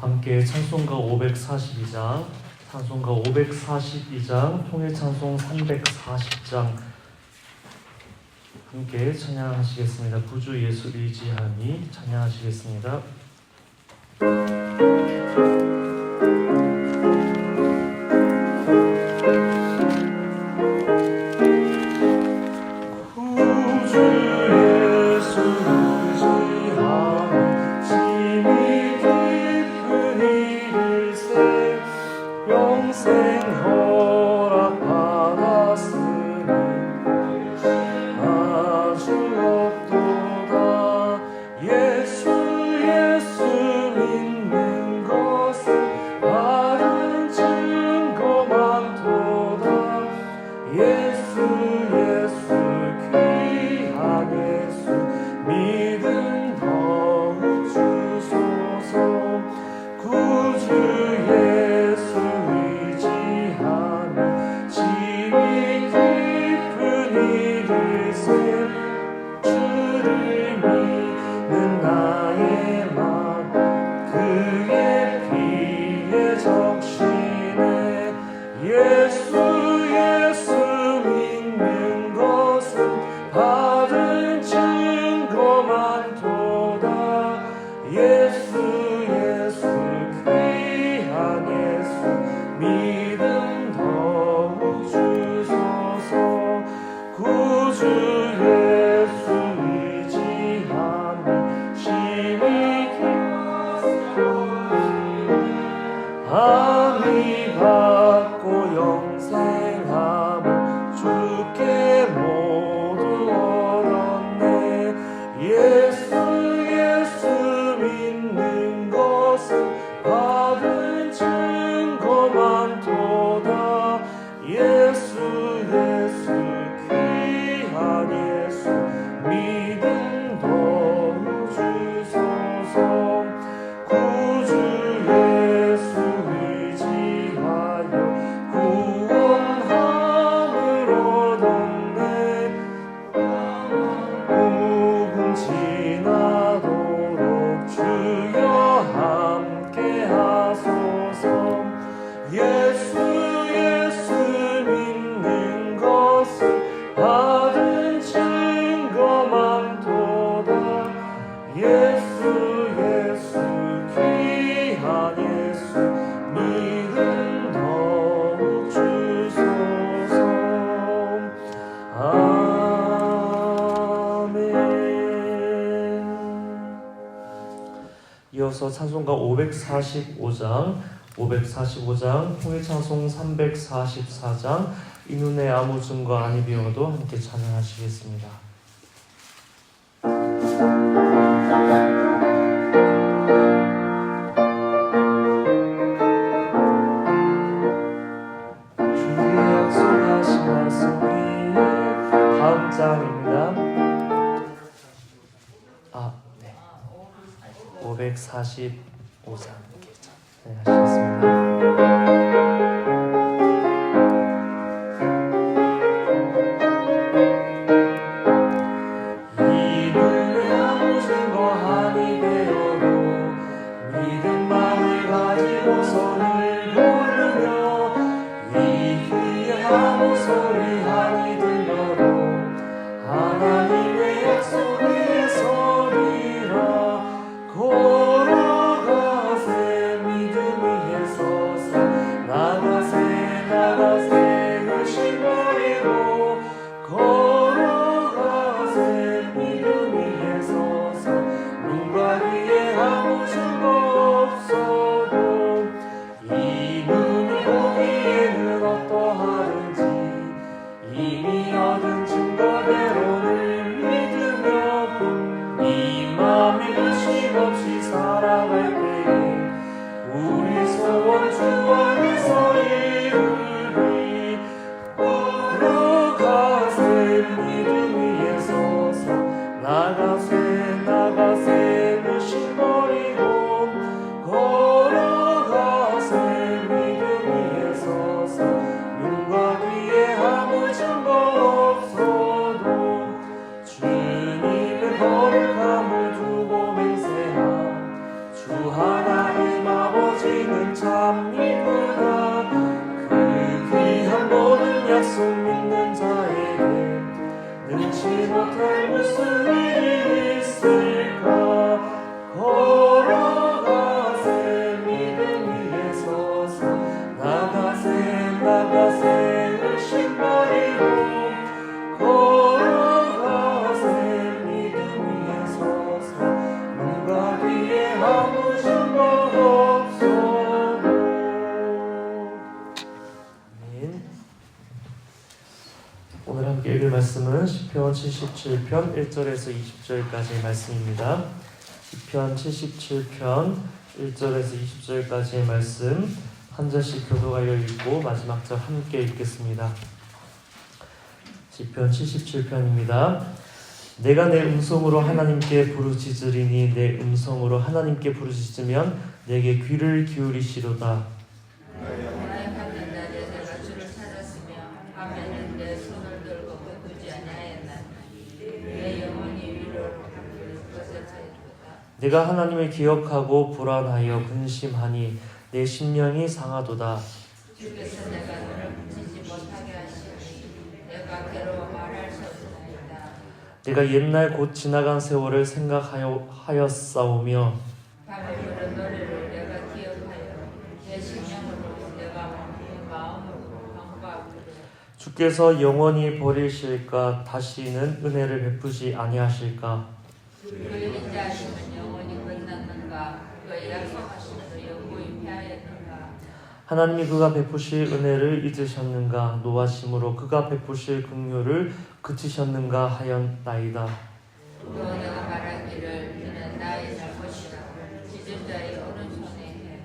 함께 찬송가 542장, 통해 찬송 340장 함께 찬양하시겠습니다. 구주 예수 의지하니 찬양하시겠습니다. 함이 받고 영생함을 주께 모두 얻었네. 예수 믿는 것은 받은 증거만 도다. 예수 귀한 예수 믿음 더욱 주소서. 구주 이어서 찬송가 545장, 통해 찬송 344장, 이 눈에 아무 증거 아니 비어도 함께 찬양하시겠습니다. 주의 약속하신 말씀 위에 다음 장입니다. 545장 하시겠습니다. 이 눈에 아무 증거 아니 되어도 믿음 마음을 가지고 손을 걸으며 이 귀에 아무 소리 아니 들려도 하나님의 약속 위에 서리라. 걸어가세 믿음 위에 서서 나가세 의심 버리고 걸어가세 믿음 위에 서서 눈과 귀에 아무 증거 없어도 이 눈이 보기에는 어떠하든지 이미 얻은 증거대로는 믿으며 이 맘에 의심 없이 살아갈 때에 우리 소원 주 안에서 이루리. 걸어가세 믿음 위에 서서 나가세 의심 버리고 걸어가세 믿음 위에 서서 눈과 귀에 아무 증거 없어도 주님의 거룩함을 두고 맹세함. 주 하나님 아버지 나는 참 믿구나. 그 귀한 모든 약속 믿는 자에게 능치 못할 무슨 일이 있을까. 걸어가세 믿음 위에 서서 나가세 의심 버리고 걸어가세 믿음 위에 서서 눈과 귀에 아무 증거 없어도. 아멘. 오늘 함께 읽을 말씀은 시편 77편 1절에서 20절까지의 말씀입니다. 시편 77편 1절에서 20절까지의 말씀 한 절씩 교도하여 읽고 마지막 절 함께 읽겠습니다. 시편 77편입니다. 내가 내 음성으로 하나님께 부르짖으리니 내 음성으로 하나님께 부르짖으면 내게 귀를 기울이시로다. 나의 받는 날에 내가 주를 찾았으며 밤에는 내 손을 들고 베푸지 아니하였나니 내 영혼이 위로를 것에 차있도다. 내가 하나님을 기억하고 불안하여 근심하니 내 심령이 상하도다. 주께서 내가 너를 붙이지 못하게 하시니 내가 괴로워 말할 수 없나이다. 내가 옛날 곧 지나간 세월을 생각하였사오며 밤에 부른 노래를 내가 기억하여 내 심령으로 내가 내 마음으로 강구하기를. 주께서 영원히 버리실까 다시는 은혜를 베푸지 아니하실까. 그의 인자하심은 영원히 끝났는가. 그의 약속하심도 영구히 패하였는가. 하나님이 그가 베푸실 은혜를 잊으셨는가. 노하심으로 그가 베푸실 긍휼을 그치셨는가 하였나이다. 또 내가 말하기를 이는 나의 잘못이라 짖은 자의 오른손에 해.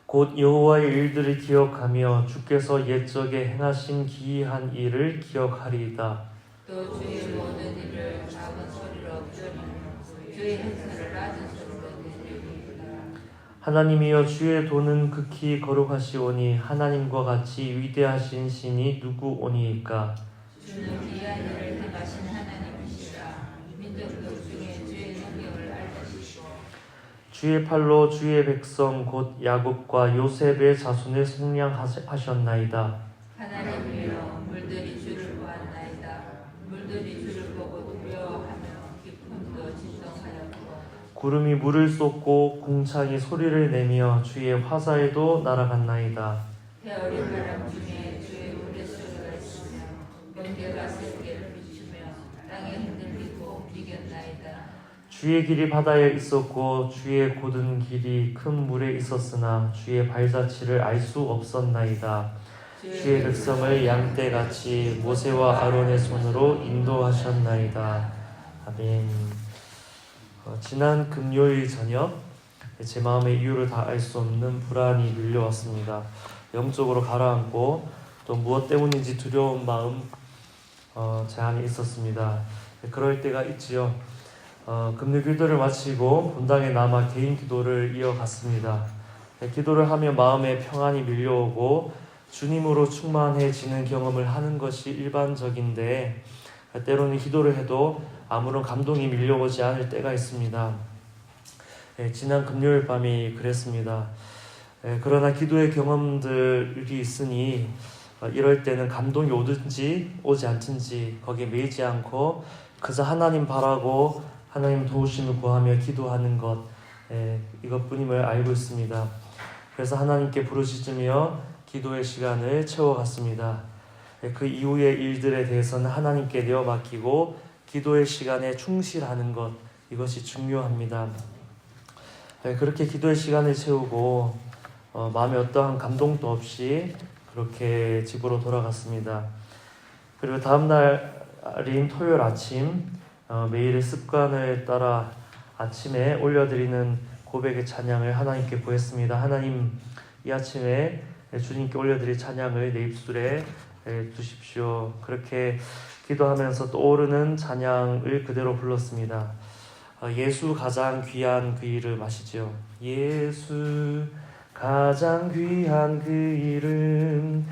곧 여호와의 일들을 기억하며 주께서 옛적에 행하신 기이한 일을 기억하리이다. 또 주의 모든 일을 작은 소리로 들으며 주의 행사를 낮은 소리로 들으리이다. 하나님이여 주의 도는 극히 거룩하시오니 하나님과 같이 위대하신 신이 누구오니이까. 주는 기이한 일을 행하신 하나님이시라. 민족들 중에 주의 능력을 알려주시고 주의 팔로 주의 백성 곧 야곱과 요셉의 자손을 속량하셨나이다. 하나님이여 물들이 주를 보았나이다. 물들이 주를 보고 두려워하며 기쁨도 진동하였고 구름이 물을 쏟고 공창이 소리를 내며 주의 화살도 날아갔나이다. 태어린 바람 중에 주의 우레소리가 있으며 번개가 세계를 비추며 땅에 흔들리고 움직였나이다. 주의 길이 바다에 있었고 주의 곧은 길이 큰 물에 있었으나 주의 발자취를 알 수 없었나이다. 주의 백성을 양떼같이 모세와 아론의 손으로 인도하셨나이다. 아멘. 지난 금요일 저녁 제 마음의 이유를 다 알 수 없는 불안이 밀려왔습니다. 영적으로 가라앉고 또 무엇 때문인지 두려운 마음 제 안에 있었습니다. 그럴 때가 있지요. 금요 기도를 마치고 본당에 남아 개인 기도를 이어갔습니다. 기도를 하며 마음에 평안이 밀려오고 주님으로 충만해지는 경험을 하는 것이 일반적인데 때로는 기도를 해도 아무런 감동이 밀려오지 않을 때가 있습니다. 지난 금요일 밤이 그랬습니다. 그러나 기도의 경험들이 있으니 이럴 때는 감동이 오든지 오지 않든지 거기에 매이지 않고 그저 하나님 바라고 하나님 도우심을 구하며 기도하는 것 이것뿐임을 알고 있습니다. 그래서 하나님께 부르짖으며 기도의 시간을 채워갔습니다. 그 이후의 일들에 대해서는 하나님께 내어 맡기고 기도의 시간에 충실하는 것 이것이 중요합니다. 그렇게 기도의 시간을 채우고 마음에 어떠한 감동도 없이 그렇게 집으로 돌아갔습니다. 그리고 다음 날인 토요일 아침 매일의 습관을 따라 아침에 올려드리는 고백의 찬양을 하나님께 구했습니다. 하나님, 이 아침에 주님께 올려드릴 찬양을 내 입술에 두십시오. 그렇게 기도하면서 떠오르는 찬양을 그대로 불렀습니다. 예수 가장 귀한 그 이름 아시죠? 예수 가장 귀한 그 이름,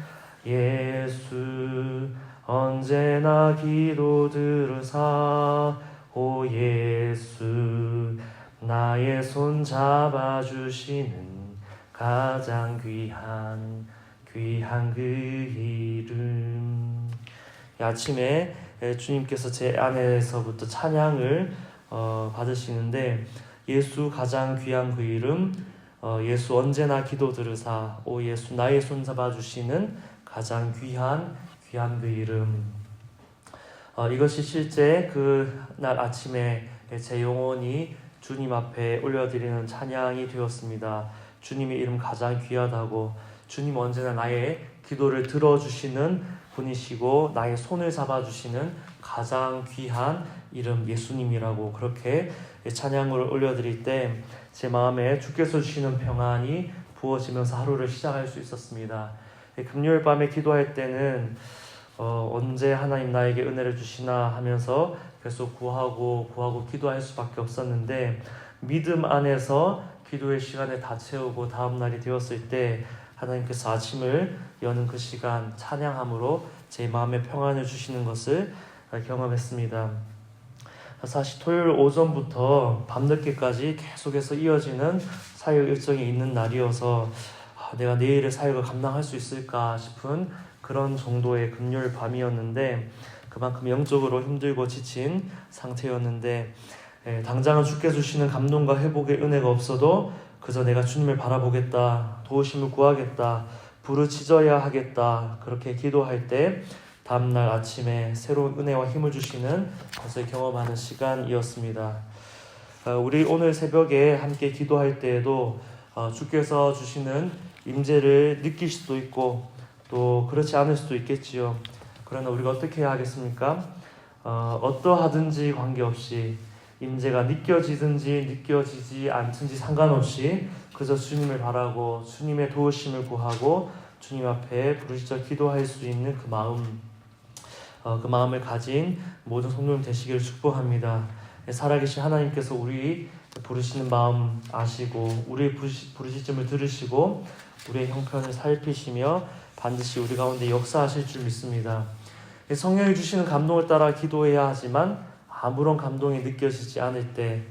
예수 언제나 기도 들으사, 오 예수 나의 손 잡아주시는 가장 귀한 그 이름. 아침에 주님께서 제 안에서부터 찬양을 받으시는데 예수 가장 귀한 그 이름, 예수 언제나 기도 들으사, 오 예수 나의 손 잡아주시는 가장 귀한 그 이름. 이것이 실제 그날 아침에 제 영혼이 주님 앞에 올려드리는 찬양이 되었습니다. 주님의 이름 가장 귀하다고, 주님 언제나 나의 기도를 들어주시는 분이시고 나의 손을 잡아주시는 가장 귀한 이름 예수님이라고 그렇게 찬양을 올려드릴 때 제 마음에 주께서 주시는 평안이 부어지면서 하루를 시작할 수 있었습니다. 금요일 밤에 기도할 때는 언제 하나님 나에게 은혜를 주시나 하면서 계속 구하고 기도할 수밖에 없었는데, 믿음 안에서 기도의 시간을 다 채우고 다음 날이 되었을 때 하나님께서 아침을 여는 그 시간 찬양함으로 제 마음에 평안을 주시는 것을 경험했습니다. 사실 토요일 오전부터 밤늦게까지 계속해서 이어지는 사역 일정이 있는 날이어서 내가 내일의 사역을 감당할 수 있을까 싶은 그런 정도의 금요일 밤이었는데, 그만큼 영적으로 힘들고 지친 상태였는데, 당장은 주께 주시는 감동과 회복의 은혜가 없어도 그저 내가 주님을 바라보겠다, 도우심을 구하겠다, 부르짖어야 하겠다, 그렇게 기도할 때 다음날 아침에 새로운 은혜와 힘을 주시는 것을 경험하는 시간이었습니다. 우리 오늘 새벽에 함께 기도할 때에도 주께서 주시는 임재를 느낄 수도 있고 또 그렇지 않을 수도 있겠지요. 그러나 우리가 어떻게 해야 하겠습니까? 어떠하든지 관계없이, 임재가 느껴지든지 느껴지지 않든지 상관없이 그저 주님을 바라고 주님의 도우심을 구하고 주님 앞에 부르짖어 기도할 수 있는 그 마음을 가진 모든 성도님 되시기를 축복합니다. 살아계신 하나님께서 우리 부르시는 마음 아시고 우리의 부르짖음을 들으시고 우리의 형편을 살피시며 반드시 우리 가운데 역사하실 줄 믿습니다. 성령이 주시는 감동을 따라 기도해야 하지만 아무런 감동이 느껴지지 않을 때,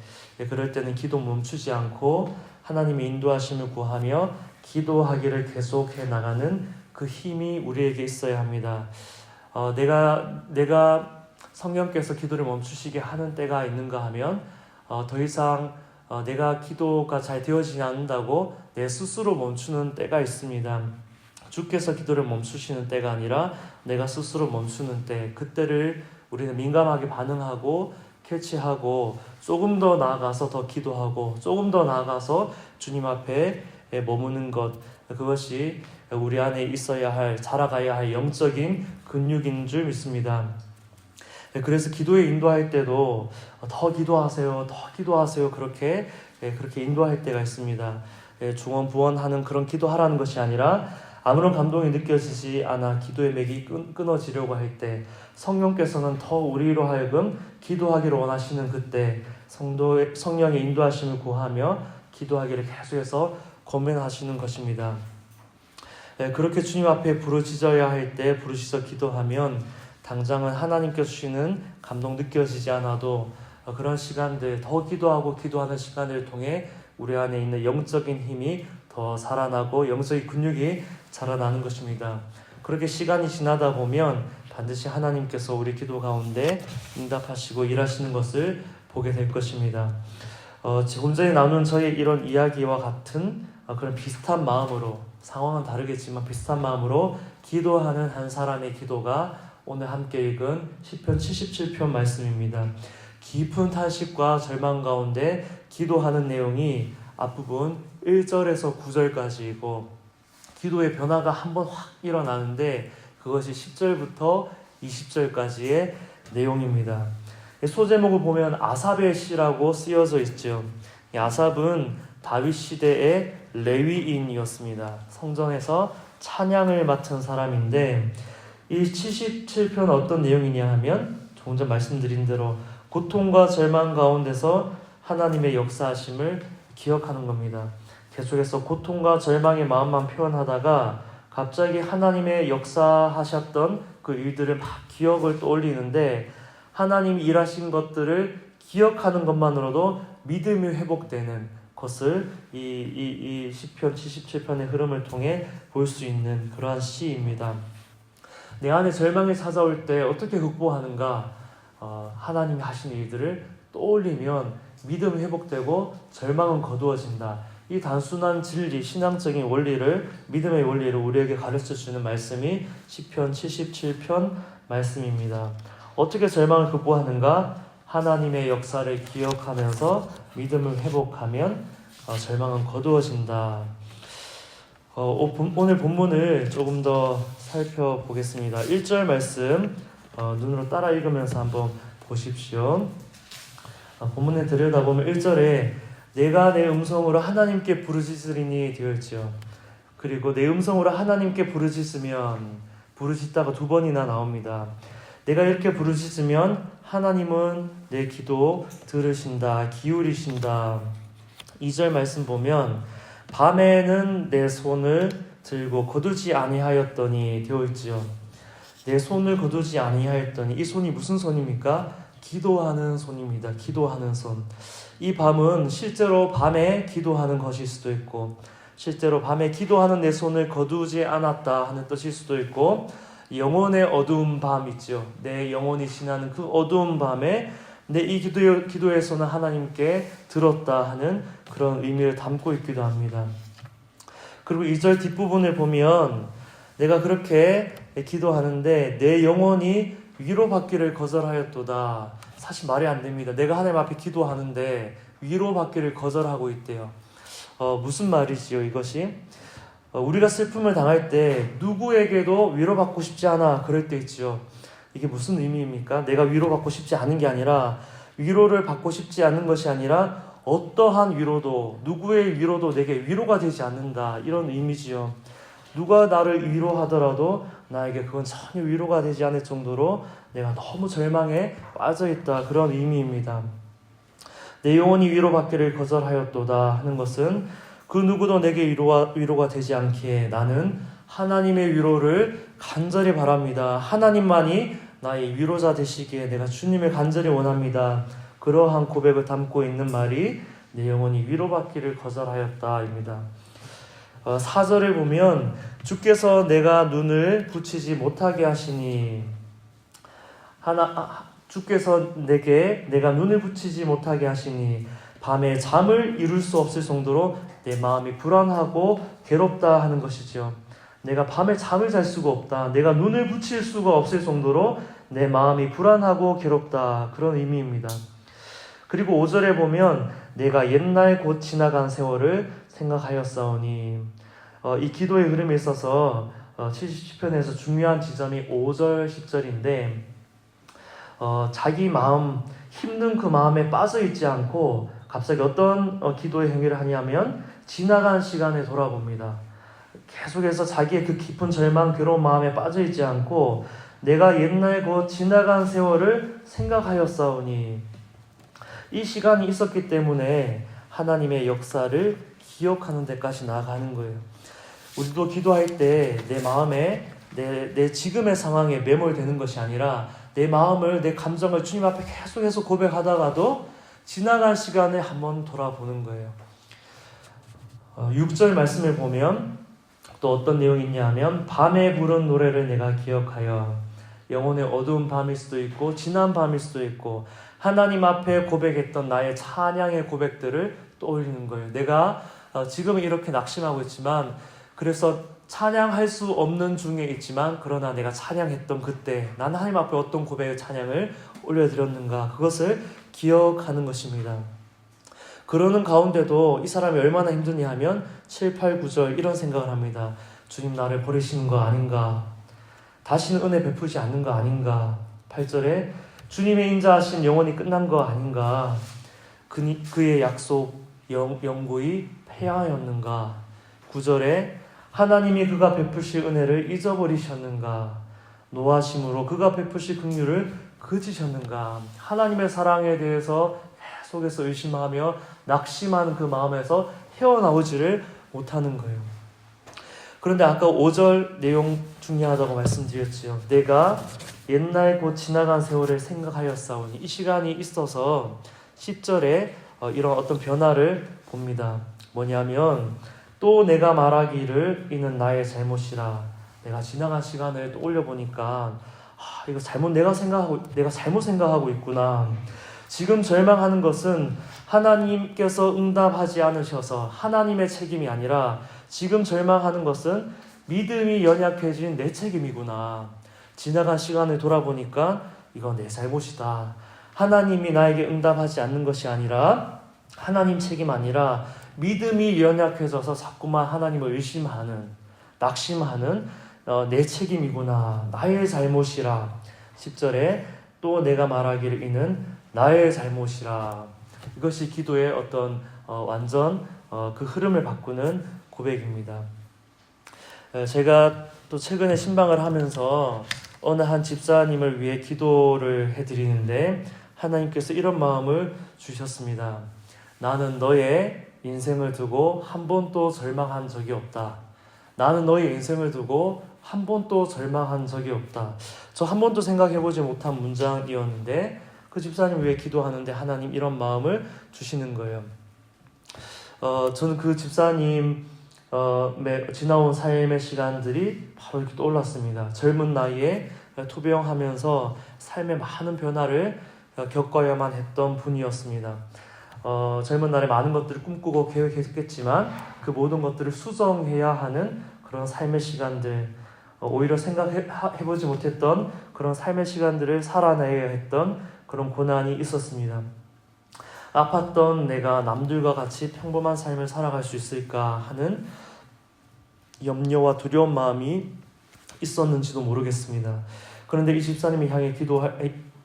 그럴 때는 기도 멈추지 않고 하나님의 인도하심을 구하며 기도하기를 계속해 나가는 그 힘이 우리에게 있어야 합니다. 내가 성령께서 기도를 멈추시게 하는 때가 있는가 하면 더 이상 내가 기도가 잘 되어지지 않는다고 내 스스로 멈추는 때가 있습니다. 주께서 기도를 멈추시는 때가 아니라 내가 스스로 멈추는 때, 그때를 우리는 민감하게 반응하고 캐치하고 조금 더 나아가서 더 기도하고 조금 더 나아가서 주님 앞에 머무는 것, 그것이 우리 안에 있어야 할, 자라가야 할 영적인 근육인 줄 믿습니다. 그래서 기도에 인도할 때도 더 기도하세요 그렇게 인도할 때가 있습니다. 중원부원하는 그런 기도하라는 것이 아니라 아무런 감동이 느껴지지 않아 기도의 맥이 끊어지려고 할 때, 성령께서는 더 우리로 하여금 기도하기를 원하시는 그때 성령의 인도하심을 구하며 기도하기를 계속해서 권면하시는 것입니다. 그렇게 주님 앞에 부르짖어야 할 때 부르짖어 기도하면 당장은 하나님께서 주시는 감동 느껴지지 않아도 그런 시간들, 더 기도하고 기도하는 시간을 통해 우리 안에 있는 영적인 힘이 더 살아나고 영적인 근육이 자라나는 것입니다. 그렇게 시간이 지나다 보면 반드시 하나님께서 우리 기도 가운데 응답하시고 일하시는 것을 보게 될 것입니다. 조금 전에 나눈 저의 이런 이야기와 같은 그런 비슷한 마음으로, 상황은 다르겠지만 비슷한 마음으로 기도하는 한 사람의 기도가 오늘 함께 읽은 시편 77편 말씀입니다. 깊은 탄식과 절망 가운데 기도하는 내용이 앞부분 1절에서 9절까지이고 기도의 변화가 한번 확 일어나는데 그것이 10절부터 20절까지의 내용입니다. 소제목을 보면 아삽의 시라고 쓰여져 있죠. 이 아삽은 다윗 시대의 레위인이었습니다. 성전에서 찬양을 맡은 사람인데 이 77편 어떤 내용이냐 하면 조금 전 말씀드린 대로 고통과 절망 가운데서 하나님의 역사하심을 기억하는 겁니다. 계속해서 고통과 절망의 마음만 표현하다가 갑자기 하나님의 역사하셨던 그 일들을 막 기억을 떠올리는데 하나님이 일하신 것들을 기억하는 것만으로도 믿음이 회복되는, 것을 이 시편 77편의 흐름을 통해 볼 수 있는 그러한 시입니다. 내 안에 절망이 찾아올 때 어떻게 극복하는가? 하나님이 하신 일들을 떠올리면 믿음이 회복되고 절망은 거두어진다. 이 단순한 진리, 신앙적인 원리를, 믿음의 원리를 우리에게 가르쳐주는 말씀이 시편 77편 말씀입니다. 어떻게 절망을 극복하는가? 하나님의 역사를 기억하면서 믿음을 회복하면 절망은 거두어진다. 오늘 본문을 조금 더 살펴보겠습니다. 1절 말씀 눈으로 따라 읽으면서 한번 보십시오. 본문에 들여다보면 1절에 내가 내 음성으로 하나님께 부르짖으리니 되어 있죠. 그리고 내 음성으로 하나님께 부르짖으면, 부르짖다가 2번이나 나옵니다. 내가 이렇게 부르짖으면 하나님은 내 기도 들으신다, 기울이신다. 2절 말씀 보면 밤에는 내 손을 들고 거두지 아니하였더니 되어 있지요. 내 손을 거두지 아니하였더니, 이 손이 무슨 손입니까? 기도하는 손입니다. 기도하는 손. 이 밤은 실제로 밤에 기도하는 것일 수도 있고, 실제로 밤에 기도하는 내 손을 거두지 않았다 하는 뜻일 수도 있고, 영혼의 어두운 밤 있죠. 내 영혼이 지나는 그 어두운 밤에 내 이 기도의 손을 하나님께 들었다 하는 그런 의미를 담고 있기도 합니다. 그리고 2절 뒷부분을 보면 내가 그렇게 기도하는데 내 영혼이 위로받기를 거절하였도다. 사실 말이 안 됩니다. 내가 하나님 앞에 기도하는데 위로받기를 거절하고 있대요. 무슨 말이지요 이것이? 우리가 슬픔을 당할 때 누구에게도 위로받고 싶지 않아 그럴 때 있죠. 이게 무슨 의미입니까? 내가 위로받고 싶지 않은 게 아니라, 위로를 받고 싶지 않은 것이 아니라 어떠한 위로도, 누구의 위로도 내게 위로가 되지 않는다, 이런 의미지요. 누가 나를 위로하더라도 나에게 그건 전혀 위로가 되지 않을 정도로 내가 너무 절망에 빠져있다, 그런 의미입니다. 내 영혼이 위로받기를 거절하였도다 하는 것은 그 누구도 내게 위로가 되지 않기에 나는 하나님의 위로를 간절히 바랍니다. 하나님만이 나의 위로자 되시기에 내가 주님을 간절히 원합니다. 그러한 고백을 담고 있는 말이 내 영혼이 위로받기를 거절하였다입니다. 4절을 보면 주께서 내가 눈을 붙이지 못하게 하시니, 주께서 내가 눈을 붙이지 못하게 하시니 밤에 잠을 이룰 수 없을 정도로 내 마음이 불안하고 괴롭다 하는 것이죠. 내가 밤에 잠을 잘 수가 없다, 내가 눈을 붙일 수가 없을 정도로 내 마음이 불안하고 괴롭다, 그런 의미입니다. 그리고 5절에 보면 내가 옛날 곧 지나간 세월을 생각하였사오니, 이 기도의 흐름에 있어서 77편에서 중요한 지점이 5절, 10절인데 자기 마음, 힘든 그 마음에 빠져있지 않고 갑자기 어떤 기도의 행위를 하냐면 지나간 시간에 돌아봅니다. 계속해서 자기의 그 깊은 절망, 괴로운 마음에 빠져있지 않고 내가 옛날 곧 지나간 세월을 생각하였사오니, 이 시간이 있었기 때문에 하나님의 역사를 기억하는 데까지 나아가는 거예요. 우리도 기도할 때 내 마음에 내 지금의 상황에 매몰되는 것이 아니라 내 마음을, 내 감정을 주님 앞에 계속해서 고백하다가도 지나간 시간에 한번 돌아보는 거예요. 6절 말씀을 보면 또 어떤 내용이 있냐 하면 밤에 부른 노래를 내가 기억하여, 영혼의 어두운 밤일 수도 있고 지난 밤일 수도 있고 하나님 앞에 고백했던 나의 찬양의 고백들을 떠올리는 거예요. 내가 지금 이렇게 낙심하고 있지만, 그래서 찬양할 수 없는 중에 있지만 그러나 내가 찬양했던 그때 나는 하나님 앞에 어떤 고백의 찬양을 올려드렸는가, 그것을 기억하는 것입니다. 그러는 가운데도 이 사람이 얼마나 힘드냐 하면 7, 8, 9절 이런 생각을 합니다. 주님 나를 버리시는 거 아닌가, 다시는 은혜 베푸지 않는 거 아닌가. 8절에 주님의 인자하신 영원히 끝난 거 아닌가, 그의 약속 영구히 폐하였는가. 9절에 하나님이 그가 베푸실 은혜를 잊어버리셨는가, 노하심으로 그가 베푸실 긍휼을 그치셨는가. 하나님의 사랑에 대해서 속에서 의심하며 낙심하는 그 마음에서 헤어나오지를 못하는 거예요. 그런데 아까 5절 내용 중요하다고 말씀드렸지요. 내가 옛날 곧 지나간 세월을 생각하였사오니, 이 시간이 있어서 10절에 이런 어떤 변화를 봅니다. 뭐냐면 또 내가 말하기를 이는 나의 잘못이라. 내가 지나간 시간을 또 올려보니까 이거 내가 잘못 생각하고 있구나. 지금 절망하는 것은 하나님께서 응답하지 않으셔서 하나님의 책임이 아니라 지금 절망하는 것은 믿음이 연약해진 내 책임이구나. 지나간 시간을 돌아보니까 이거 내 잘못이다. 하나님이 나에게 응답하지 않는 것이 아니라 하나님 책임 아니라 믿음이 연약해져서 자꾸만 하나님을 의심하는, 낙심하는 내 책임이구나. 나의 잘못이라. 10절에 또 내가 말하기를 이는 나의 잘못이라. 이것이 기도의 어떤 완전 그 흐름을 바꾸는 고백입니다. 제가 또 최근에 신방을 하면서 어느 한 집사님을 위해 기도를 해드리는데 하나님께서 이런 마음을 주셨습니다. 나는 너의 인생을 두고 한 번도 절망한 적이 없다. 나는 너의 인생을 두고 한 번도 절망한 적이 없다. 저 한 번도 생각해보지 못한 문장이었는데 그 집사님 위해 기도하는데 하나님 이런 마음을 주시는 거예요. 저는 그 집사님 지나온 삶의 시간들이 바로 이렇게 떠올랐습니다. 젊은 나이에 투병하면서 삶의 많은 변화를 겪어야만 했던 분이었습니다. 젊은 날에 많은 것들을 꿈꾸고 계획했겠지만 그 모든 것들을 수정해야 하는 그런 삶의 시간들, 오히려 생각해보지 못했던 그런 삶의 시간들을 살아내야 했던 그런 고난이 있었습니다. 아팠던 내가 남들과 같이 평범한 삶을 살아갈 수 있을까 하는 염려와 두려운 마음이 있었는지도 모르겠습니다. 그런데 이 집사님을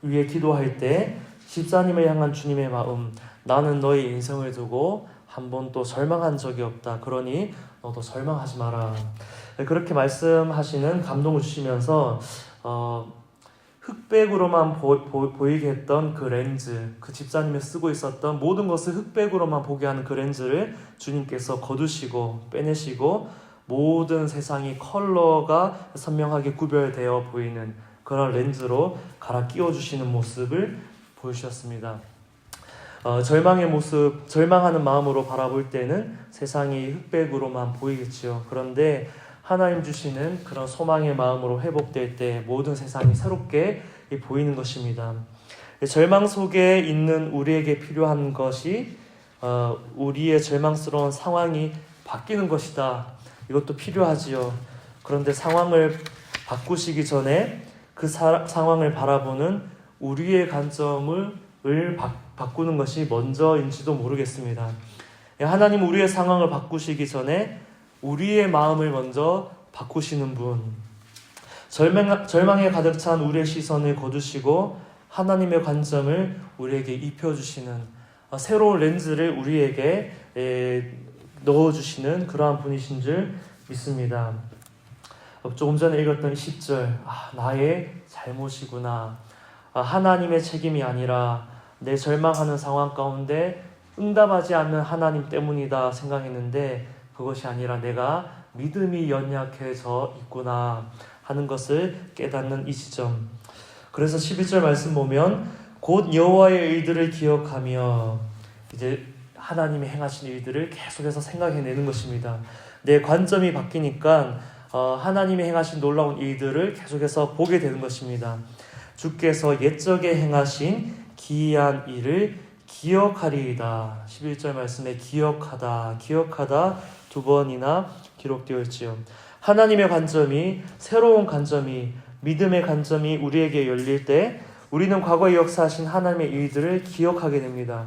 위해 기도할 때 집사님을 향한 주님의 마음, 나는 너의 인생을 두고 한 번도 절망한 적이 없다. 그러니 너도 절망하지 마라. 그렇게 말씀하시는 감동을 주시면서 흑백으로만 보이게 했던 그 렌즈, 그 집사님이 쓰고 있었던 모든 것을 흑백으로만 보게 하는 그 렌즈를 주님께서 거두시고 빼내시고 모든 세상이 컬러가 선명하게 구별되어 보이는 그런 렌즈로 갈아 끼워주시는 모습을 보여주셨습니다. 절망의 모습, 절망하는 마음으로 바라볼 때는 세상이 흑백으로만 보이겠지요. 그런데 하나님 주시는 그런 소망의 마음으로 회복될 때 모든 세상이 새롭게 보이는 것입니다. 절망 속에 있는 우리에게 필요한 것이 우리의 절망스러운 상황이 바뀌는 것이다. 이것도 필요하지요. 그런데 상황을 바꾸시기 전에 그 상황을 바라보는 우리의 관점을 바꾸는 것이 먼저인지도 모르겠습니다. 하나님 우리의 상황을 바꾸시기 전에 우리의 마음을 먼저 바꾸시는 분, 절망에 가득 찬 우리의 시선을 거두시고 하나님의 관점을 우리에게 입혀주시는 새로운 렌즈를 우리에게 넣어주시는 그러한 분이신 줄 믿습니다. 조금 전에 읽었던 10절, 나의 잘못이구나. 하나님의 책임이 아니라 내 절망하는 상황 가운데 응답하지 않는 하나님 때문이다 생각했는데 그것이 아니라 내가 믿음이 연약해져 있구나 하는 것을 깨닫는 이 지점. 그래서 11절 말씀 보면 곧 여호와의 일들을 기억하며 이제 하나님이 행하신 일들을 계속해서 생각해내는 것입니다. 내 관점이 바뀌니까 하나님이 행하신 놀라운 일들을 계속해서 보게 되는 것입니다. 주께서 옛적에 행하신 기이한 일을 기억하리이다. 11절 말씀에 기억하다 두 번이나 기록되어 있지요. 하나님의 관점이, 새로운 관점이, 믿음의 관점이 우리에게 열릴 때 우리는 과거에 역사하신 하나님의 일들을 기억하게 됩니다.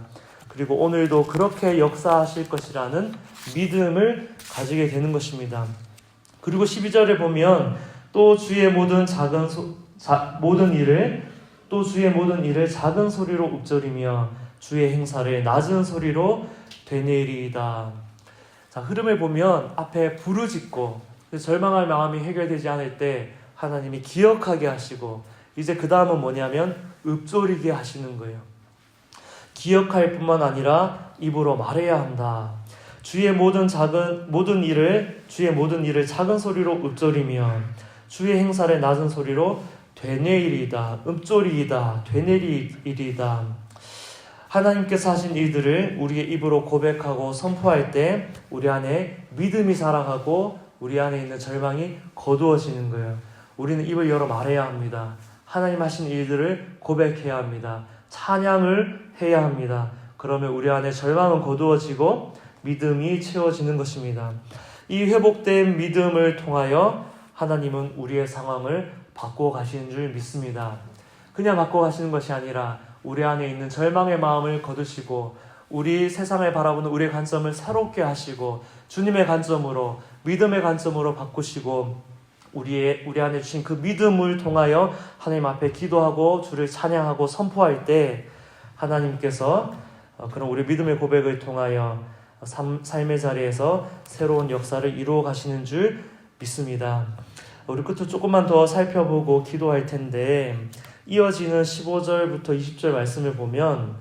그리고 오늘도 그렇게 역사하실 것이라는 믿음을 가지게 되는 것입니다. 그리고 12절에 보면 또 주의 모든 일을 작은 소리로 읊조리며 주의 행사를 낮은 소리로 되뇌리이다. 자, 흐름을 보면 앞에 부르짖고 절망할 마음이 해결되지 않을 때 하나님이 기억하게 하시고 이제 그 다음은 뭐냐면 읊조리게 하시는 거예요. 기억할 뿐만 아니라 입으로 말해야 한다. 주의 모든 일을 작은 소리로 읊조리며 주의 행사를 낮은 소리로 되뇌이리이다. 읊조리이다. 되뇌리이리이다. 하나님께서 하신 일들을 우리의 입으로 고백하고 선포할 때 우리 안에 믿음이 살아가고 우리 안에 있는 절망이 거두어지는 거예요. 우리는 입을 열어 말해야 합니다. 하나님 하신 일들을 고백해야 합니다. 찬양을 해야 합니다. 그러면 우리 안에 절망은 거두어지고 믿음이 채워지는 것입니다. 이 회복된 믿음을 통하여 하나님은 우리의 상황을 바꿔 가시는 줄 믿습니다. 그냥 바꿔 가시는 것이 아니라 우리 안에 있는 절망의 마음을 거두시고 우리 세상을 바라보는 우리의 관점을 새롭게 하시고 주님의 관점으로 믿음의 관점으로 바꾸시고 우리 안에 주신 그 믿음을 통하여 하나님 앞에 기도하고 주를 찬양하고 선포할 때 하나님께서 그런 우리 믿음의 고백을 통하여 삶의 자리에서 새로운 역사를 이루어 가시는 줄 믿습니다. 우리 끝으로 조금만 더 살펴보고 기도할 텐데 이어지는 15절부터 20절 말씀을 보면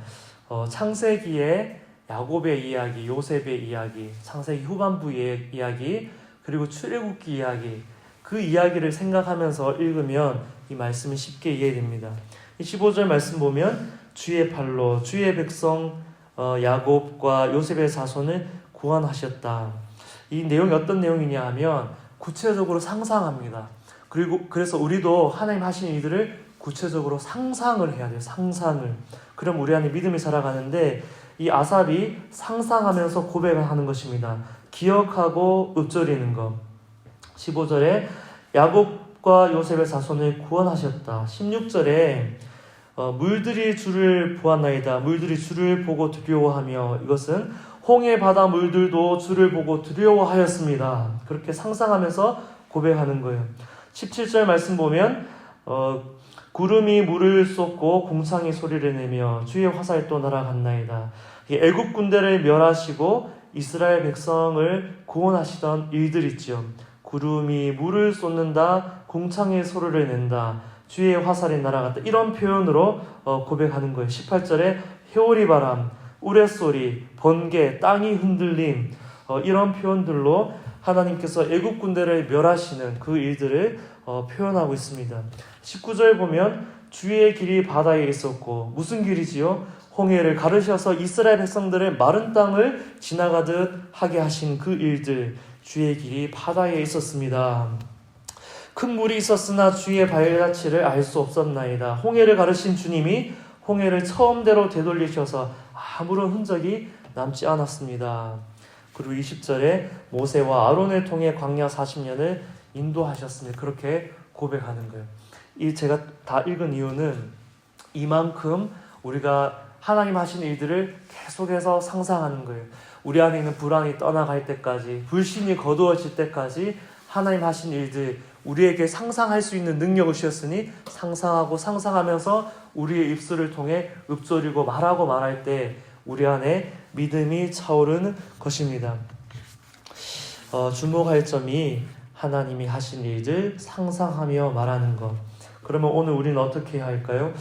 창세기의 야곱의 이야기, 요셉의 이야기, 창세기 후반부의 이야기, 그리고 출애굽기 이야기, 그 이야기를 생각하면서 읽으면 이 말씀이 쉽게 이해됩니다. 이 15절 말씀 보면 주의 팔로 주의 백성 야곱과 요셉의 자손을 구원하셨다. 이 내용이 어떤 내용이냐 하면 구체적으로 상상합니다. 그래서 우리도 하나님 하신 일들을 구체적으로 상상을 해야 돼요. 상상을. 그럼 우리 안에 믿음이 살아가는데 이 아삽이 상상하면서 고백을 하는 것입니다. 기억하고 읊조리는 것. 15절에 야곱과 요셉의 자손을 구원하셨다. 16절에 물들이 주를 보았나이다. 물들이 주를 보고 두려워하며 이것은 홍해 바다 물들도 주를 보고 두려워하였습니다. 그렇게 상상하면서 고백하는 거예요. 17절 말씀 보면 구름이 물을 쏟고 공창이 소리를 내며 주의 화살도 날아갔나이다. 애굽 군대를 멸하시고 이스라엘 백성을 구원하시던 일들 있죠. 구름이 물을 쏟는다. 공창의 소리를 낸다. 주의 화살이 날아갔다. 이런 표현으로 고백하는 거예요. 18절에 회오리 바람, 우레소리, 번개, 땅이 흔들림 이런 표현들로 하나님께서 애굽 군대를 멸하시는 그 일들을 표현하고 있습니다. 19절 보면 주의 길이 바다에 있었고 무슨 길이지요? 홍해를 가르셔서 이스라엘 백성들을 마른 땅을 지나가듯 하게 하신 그 일들, 주의 길이 바다에 있었습니다. 큰 물이 있었으나 주의 발자취를 알 수 없었나이다. 홍해를 가르신 주님이 홍해를 처음대로 되돌리셔서 아무런 흔적이 남지 않았습니다. 그리고 20절에 모세와 아론을 통해 광야 40년을 인도하셨습니다. 그렇게 고백하는 거예요. 이 제가 다 읽은 이유는 이만큼 우리가 하나님 하신 일들을 계속해서 상상하는 거예요. 우리 안에 있는 불안이 떠나갈 때까지, 불신이 거두어질 때까지 하나님 하신 일들, 우리에게 상상할 수 있는 능력을 주셨으니 상상하고 상상하면서 우리의 입술을 통해 읊조리고 말하고 말할 때 우리 안에 믿음이 차오르는 것입니다. 주목할 점이 하나님이 하신 일들 상상하며 말하는 것. 그러면 오늘 우리는 어떻게 해야 할까요?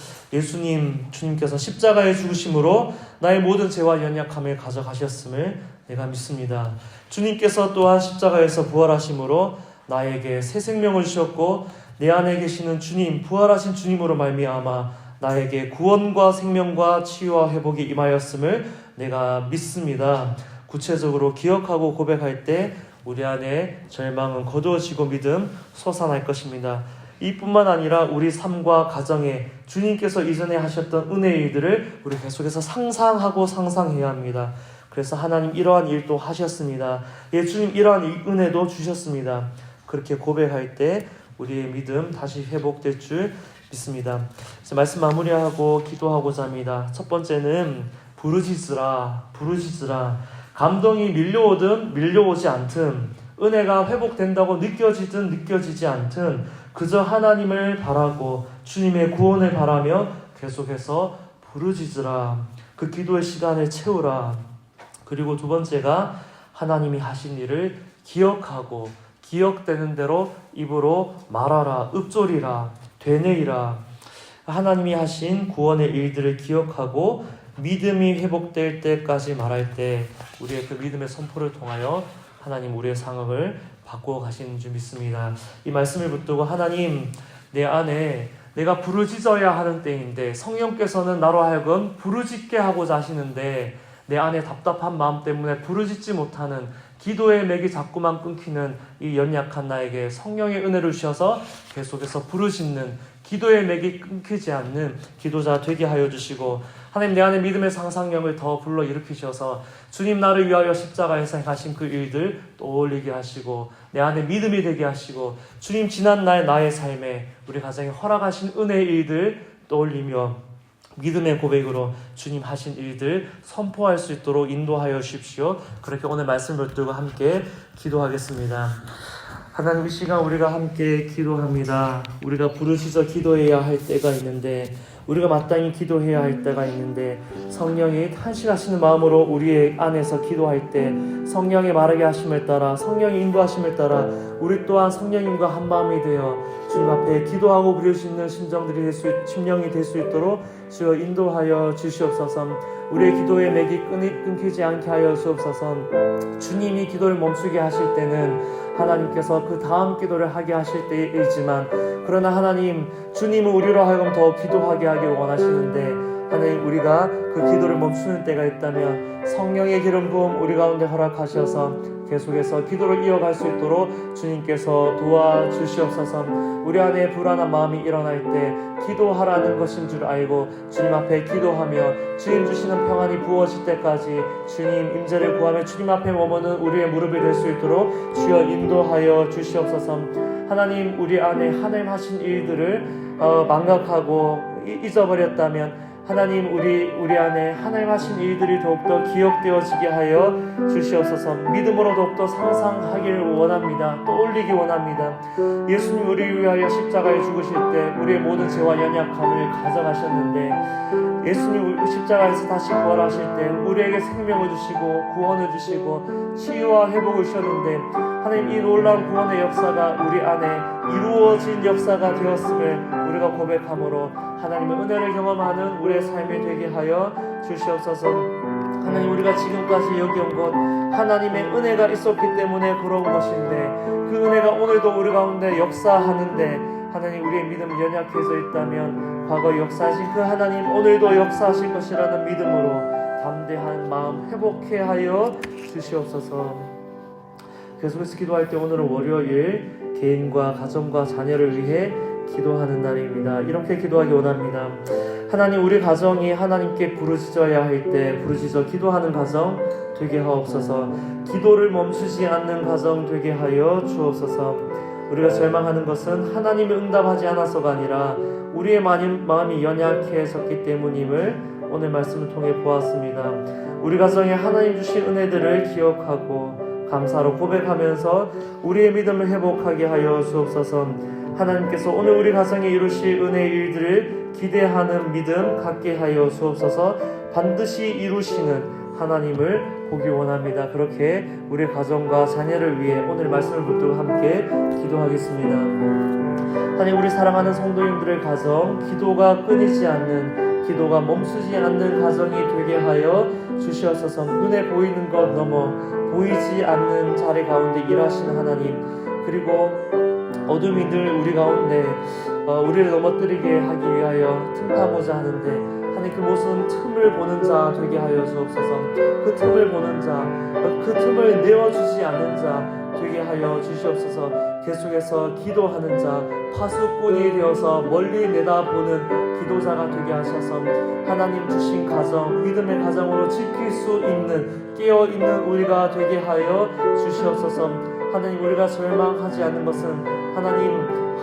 주님께서 십자가의 죽으심으로 나의 모든 죄와 연약함을 가져가셨음을 내가 믿습니다. 주님께서 또한 십자가에서 부활하심으로 나에게 새 생명을 주셨고 내 안에 계시는 주님, 부활하신 주님으로 말미암아 나에게 구원과 생명과 치유와 회복이 임하였음을 내가 믿습니다. 구체적으로 기억하고 고백할 때 우리 안에 절망은 거두어지고 믿음 솟아날 것입니다. 이뿐만 아니라 우리 삶과 가정에 주님께서 이전에 하셨던 은혜의 일들을 우리 계속해서 상상하고 상상해야 합니다. 그래서 하나님 이러한 일도 하셨습니다. 예, 주님 이러한 은혜도 주셨습니다. 그렇게 고백할 때 우리의 믿음 다시 회복될 줄 믿습니다. 그래서 말씀 마무리하고 기도하고자 합니다. 첫 번째는 부르짖으라. 감동이 밀려오든 밀려오지 않든 은혜가 회복된다고 느껴지든 느껴지지 않든 그저 하나님을 바라고 주님의 구원을 바라며 계속해서 부르짖으라. 그 기도의 시간을 채우라. 그리고 두 번째가 하나님이 하신 일을 기억하고 기억되는 대로 입으로 말하라, 읊조리라, 되뇌이라. 하나님이 하신 구원의 일들을 기억하고 믿음이 회복될 때까지 말할 때 우리의 그 믿음의 선포를 통하여 하나님 우리의 상황을 바꾸어 가시는 줄 믿습니다. 이 말씀을 붙들고 하나님 내 안에 내가 부르짖어야 하는 때인데 성령께서는 나로 하여금 부르짖게 하고자 하시는데 내 안에 답답한 마음 때문에 부르짖지 못하는 기도의 맥이 자꾸만 끊기는 이 연약한 나에게 성령의 은혜를 주셔서 계속해서 부르짖는 기도의 맥이 끊기지 않는 기도자 되게 하여 주시고 하나님 내 안에 믿음의 상상력을 더 불러일으키셔서 주님 나를 위하여 십자가에서 행하신 그 일들 떠올리게 하시고 내 안에 믿음이 되게 하시고 주님 지난 날 나의 삶에 우리 가정에 허락하신 은혜의 일들 떠올리며 믿음의 고백으로 주님 하신 일들 선포할 수 있도록 인도하여 주십시오. 그렇게 오늘 말씀을 붙들고 함께 기도하겠습니다. 하나님 이 시간 우리가 함께 기도합니다. 우리가 부르짖어 기도해야 할 때가 있는데 우리가 마땅히 기도해야 할 때가 있는데 성령이 탄식하시는 마음으로 우리의 안에서 기도할 때 성령의 말하게 하심을 따라 성령의 인도하심을 따라 우리 또한 성령님과 한 마음이 되어 주님 앞에 기도하고 부르짖는 심령이 될 수 있도록 주여 인도하여 주시옵소서. 우리의 기도의 맥이 끊기지 않게 하여 주옵소서. 주님이 기도를 멈추게 하실 때는 하나님께서 그 다음 기도를 하게 하실 때이지만 그러나 하나님 주님은 우리로 하여금 더 기도하게 하길 원하시는데 하나님 우리가 그 기도를 멈추는 때가 있다면 성령의 기름 부음 우리 가운데 허락하셔서 계속해서 기도를 이어갈 수 있도록 주님께서 도와주시옵소서. 우리 안에 불안한 마음이 일어날 때 기도하라는 것인 줄 알고 주님 앞에 기도하며 주님 주시는 평안이 부어질 때까지 주님 임재를 구하며 주님 앞에 머무는 우리의 무릎이 될 수 있도록 주여 인도하여 주시옵소서. 하나님 우리 안에 하나님 하신 일들을 망각하고 잊어버렸다면 하나님 우리 안에 하나님 하신 일들이 더욱더 기억되어지게 하여 주시옵소서. 믿음으로 더욱더 상상하기를 원합니다. 떠올리기 원합니다. 예수님 우리를 위하여 십자가에 죽으실 때 우리의 모든 죄와 연약함을 가져가셨는데 예수님 십자가에서 다시 부활하실 때 우리에게 생명을 주시고 구원을 주시고 치유와 회복을 주셨는데 하나님 이 놀라운 구원의 역사가 우리 안에 이루어진 역사가 되었음을 우리가 고백함으로 하나님의 은혜를 경험하는 우리의 삶이 되게 하여 주시옵소서. 하나님 우리가 지금까지 여기 온 것 하나님의 은혜가 있었기 때문에 그런 것인데 그 은혜가 오늘도 우리 가운데 역사하는데 하나님 우리의 믿음이 연약해져 있다면 과거 역사하신 그 하나님 오늘도 역사하실 것이라는 믿음으로 담대한 마음 회복해 하여 주시옵소서. 계속해서 기도할 때 오늘은 월요일 개인과 가정과 자녀를 위해 기도하는 날입니다. 이렇게 기도하기 원합니다. 하나님 우리 가정이 하나님께 부르짖어야 할 때 부르짖어 기도하는 가정 되게 하옵소서. 기도를 멈추지 않는 가정 되게 하여 주옵소서. 우리가 절망하는 것은 하나님이 응답하지 않아서가 아니라 우리의 마음이 연약해졌기 때문임을 오늘 말씀을 통해 보았습니다. 우리 가정에 하나님 주신 은혜들을 기억하고 감사로 고백하면서 우리의 믿음을 회복하게 하여 주옵소서. 하나님께서 오늘 우리 가정에 이루실 은혜의 일들을 기대하는 믿음 갖게 하여 주옵소서. 반드시 이루시는 하나님을 보기 원합니다. 그렇게 우리 가정과 자녀를 위해 오늘 말씀을 붙들고 함께 기도하겠습니다. 하나님 우리 사랑하는 성도님들의 가정 기도가 끊이지 않는 기도가 멈추지 않는 가정이 되게 하여 주시옵소서. 눈에 보이는 것 넘어 보이지 않는 자리 가운데 일하시는 하나님 그리고 어둠이 늘 우리 가운데 우리를 넘어뜨리게 하기 위하여 틈타고자 하는데 하나님 그 모습은 틈을 보는 자 되게 하여 주옵소서. 그 틈을 보는 자, 그 틈을 내어주지 않는 자 되게 하여 주시옵소서. 계속해서 기도하는 자, 파수꾼이 되어서 멀리 내다보는 기도자가 되게 하셔서 하나님 주신 가정, 믿음의 가정으로 지킬 수 있는 깨어있는 우리가 되게 하여 주시옵소서. 하나님 우리가 절망하지 않는 것은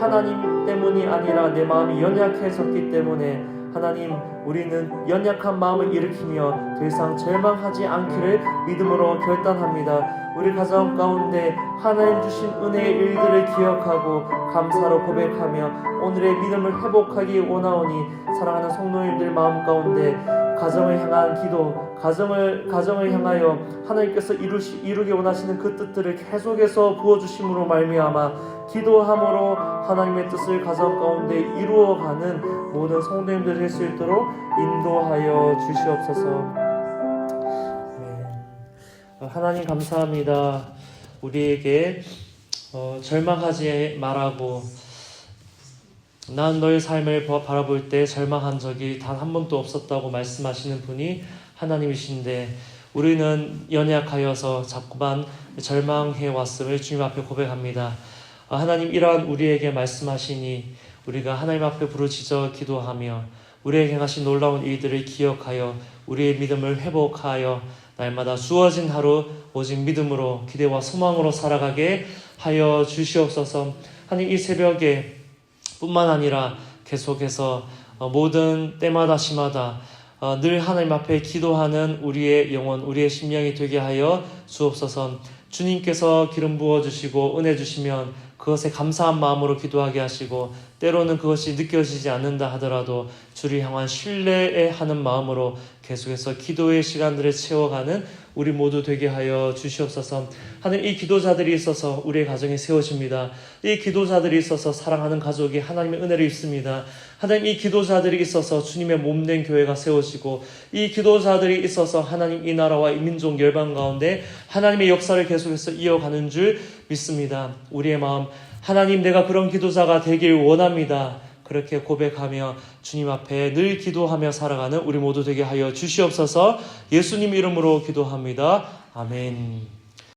하나님 때문이 아니라 내 마음이 연약해졌기 때문에 하나님 우리는 연약한 마음을 일으키며 더 이상 절망하지 않기를 믿음으로 결단합니다. 우리 가정 가운데 하나님 주신 은혜의 일들을 기억하고 감사로 고백하며 오늘의 믿음을 회복하기 원하오니 사랑하는 성도님들 마음 가운데 가정을 향한 기도, 가정을 향하여 하나님께서 이루기 원하시는 그 뜻들을 계속해서 부어주심으로 말미암아 기도함으로 하나님의 뜻을 가정 가운데 이루어가는 모든 성도님들 될 수 있도록 인도하여 주시옵소서. 하나님 감사합니다. 우리에게 절망하지 말라고 난 너의 삶을 바라볼 때 절망한 적이 단 한 번도 없었다고 말씀하시는 분이 하나님이신데 우리는 연약하여서 자꾸만 절망해 왔음을 주님 앞에 고백합니다. 하나님, 이러한 우리에게 말씀하시니 우리가 하나님 앞에 부르짖어 기도하며 우리에게 행하신 놀라운 일들을 기억하여 우리의 믿음을 회복하여 날마다 주어진 하루 오직 믿음으로 기대와 소망으로 살아가게 하여 주시옵소서. 하나님, 이 새벽에 뿐만 아니라 계속해서 모든 때마다 시마다 늘 하나님 앞에 기도하는 우리의 영혼, 우리의 심령이 되게 하여 주옵소서. 주님께서 기름 부어주시고 은혜 주시면 그것에 감사한 마음으로 기도하게 하시고 때로는 그것이 느껴지지 않는다 하더라도 주를 향한 신뢰하는 마음으로 계속해서 기도의 시간들을 채워가는 우리 모두 되게 하여 주시옵소서. 하나님, 이 기도자들이 있어서 우리의 가정이 세워집니다. 이 기도자들이 있어서 사랑하는 가족이 하나님의 은혜를 입습니다. 하나님, 이 기도자들이 있어서 주님의 몸된 교회가 세워지고 이 기도자들이 있어서 하나님 이 나라와 이 민족 열방 가운데 하나님의 역사를 계속해서 이어가는 줄 믿습니다. 우리의 마음, 하나님, 내가 그런 기도자가 되길 원합니다. 그렇게 고백하며 주님 앞에 늘 기도하며 살아가는 우리 모두 되게 하여 주시옵소서. 예수님 이름으로 기도합니다. 아멘.